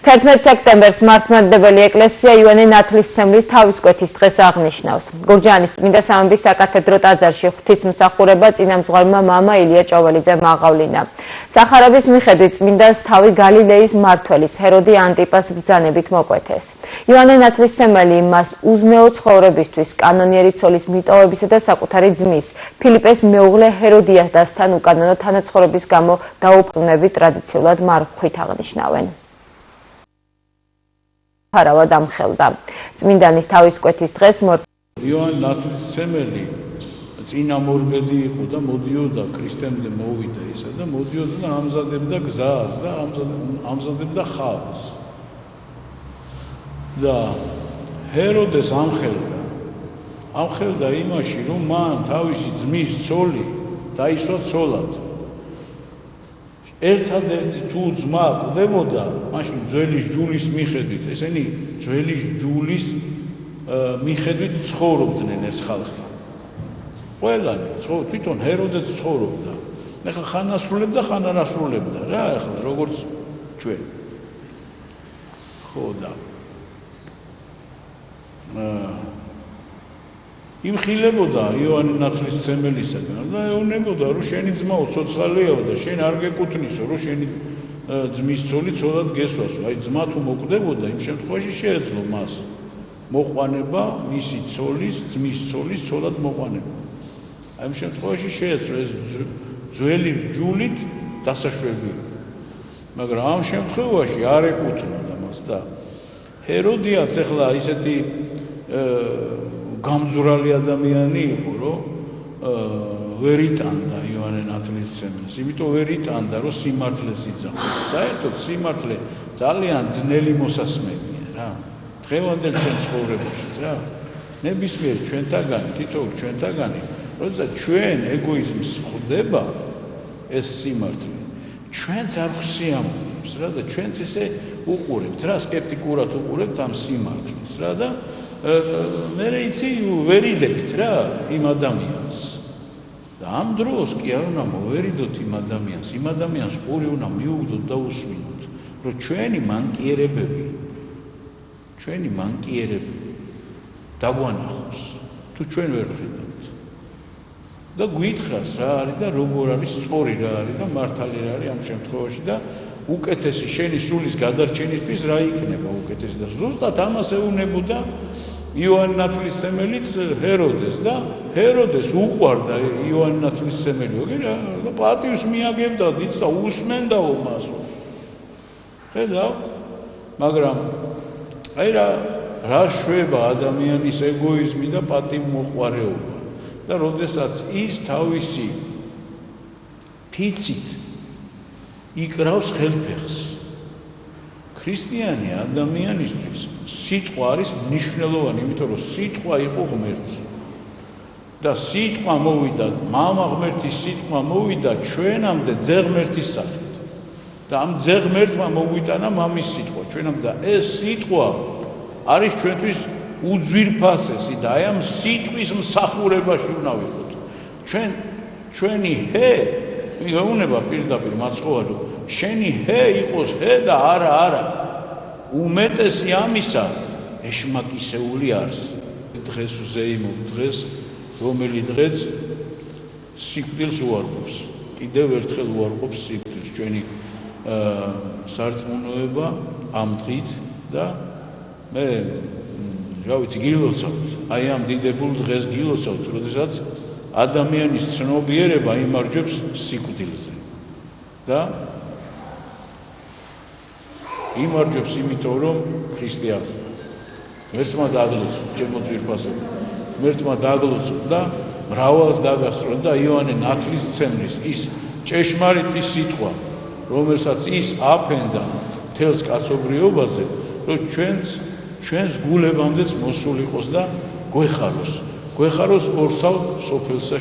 11 სექტემბერს მართლმადიდებელი ეკლესია იოანე ნათლისმცემლის თავისკვეთის დღეს აღნიშნავს. გურჯაანის წმინდა სამების საკათედრო ტაძარში ღვთისმსახურება წინამძღვარმა მამა ილია ჭოველიძემ აღავლინა. სახარების მიხედვით წმინდანს თავი გალილეის მმართველის ჰეროდი ანტიპას ბრძანებით მოკვეთეს. იოანე ნათლისმცემელი მას უზნეო ცხოვრებისთვის კანონიერი ცოლის მიტოვებისა და საკუთარი ძმის ფილიპეს მეუღლე ჰეროდიადასთან უკანონო თანაცხოვრების გამო დაუბრუნებით ტრადიციულად მარხვით აღნიშნავენ. ფარავად ამხელდა. წმინდანის თავისკვეთის დღეს იოანე ნათლისმცემელი წინამორბედი იყო და მოდიოდა ქრისტემდე მოვიდა ისა და მოდიოდა და ამზადებდა გზას და ამზადებდა ხალხს. და ჰეროდეს ამხელდა იმაში, რომ მან თავისი ძმის ცოლი დაისვა ცოლად. ერთადერთი თუ ძმა კვდებოდა, მაშინ ძველის ჯულის მიხედვით, ესენი ძველის ჯულის მიხედვით ცხოვრობდნენ ეს ხალხი. ყველანი, თვითონ ჰეროდეც ცხოვრობდა. ეხლა ხან ასრულებდა, ხან არ ასრულებდა რა, ეხლა როგორც ჩვენ. ხო და იმხილებოდა იოანე ნათლისმცემელისაგან და ეუბნებოდა, რომ შენი ძმაო ცოცხალიაო და შენ არ გეკუთვნისო, რომ შენი ძმის ცოლი ცოლად გესვასო. აი ძმა თუ მოკვდებოდა, იმ შემთხვევაში შეეძლო მას მოყვანება მისი ცოლის, ძმის ცოლის ცოლად მოყვანება. აი იმ შემთხვევაში შეეძლო ეს ძველი ჯულით დასაშვები. მაგრამ ამ შემთხვევაში არ ეკუთვნოდა მას და ჰეროდიაც ახლა ისეთი გამძვრალი ადამიანი იყო, რომ ვერ იტანდა იოანე ნათლისმცემელს. იმიტომ ვერ იტანდა, რომ სიმართლეს იძახა. საერთოდ სიმართლე ძალიან ძნელი მოსასმენია რა. დღევანდელ ჩვენ ცხოვრებაშიც რა. ნებისმიერ ჩვენთაგანი, თითოეულ ჩვენთაგანი, როცა ჩვენ ეგოიზმს ხვდება ეს სიმართლე, ჩვენც არ გვსიამოვნებს რა და ჩვენც ესე უყურებთ რა, სკეპტიკურად უყურებთ ამ სიმართლეს რა და მე იცი ვერ იდებით რა იმ ადამიანს. და ამ დროს კი არ უნდა მოვერიდოთ იმ ადამიანს ყური უნდა მიუგდოთ და უსვინოთ, რომ ჩვენი მანკიერები დაგვანახოს, თუ ჩვენ ვერ ხედავთ. და გვითხრას რა არის და როგორ არის სწორი რა არის და მართალი რა არის ამ შემთხვევაში და უკეთესი შენი სულის გადარჩენისთვის რა იქნება უკეთესი და ზუსტად ამას ეუბნებოდა იოანე ნათლისმცემელიც ჰეროდეს და ჰეროდეს უყვარდა იოანე ნათლისმცემელი და პატივს მიაგებდა დიდს და უსმენდაო მას. ხედავთ? მაგრამ აი რა შვება ადამიანის ეგოიზმი და პატივმოყვარეობა და როდესაც ის თავისი ფიცით იკრავს ხელფეხს. ქრისტიანი ადამიანისთვის სიტყვა არის მნიშვნელოვანი, იმიტომ რომ სიტყვა იყო ღმერთი. და სიტყვა მოვიდა, მამა ღმერთის სიტყვა მოვიდა ჩვენამდე ძეღმერთის სახით. და ამ ძეღმერთმა მოგვიტანა მამის სიტყვა ჩვენამდე და ეს სიტყვა არის ჩვენთვის უძვირფასესი და აი ამ სიტყვის მსახურებაში უნდა ვიყოთ. ჩვენი ჰე მეუბნება პირდაპირ მაცხოვარი, შენი ჰე იყოს ჰე და არა. უმეტესი ამისა ეშმაკისეული არის. დღეს ვზეიმობ დღეს, რომელი დღეც სიკვდილს უარყოფს. კიდევ ერთხელ უარყოფს სიკვდილს ჩვენი სარწმუნოება ამ დღით და მე რა ვიცი გილოცავთ. აი ამ დიდებულ დღეს გილოცავთ, როდესაც ადამიანის ცნობიერება იმარჯვებს სიკვდილზე და იმარჯვებს იმიტომ, რომ ქრისტიანს ღმერთმა დაგლოცვა, ჩემო ძვირფასებო, ღმერთმა დაგლოცვა და მრავალს დაგასწრო და იოანე ნათლისმცემლის ის ჭეშმარიტი სიტყვა, რომელსაც ის აფენდა მთელს კაცობრიობაზე, რომ ჩვენს გულებამდეც მოსულ იყოს და გვეხაროს ორსავ სოფელსა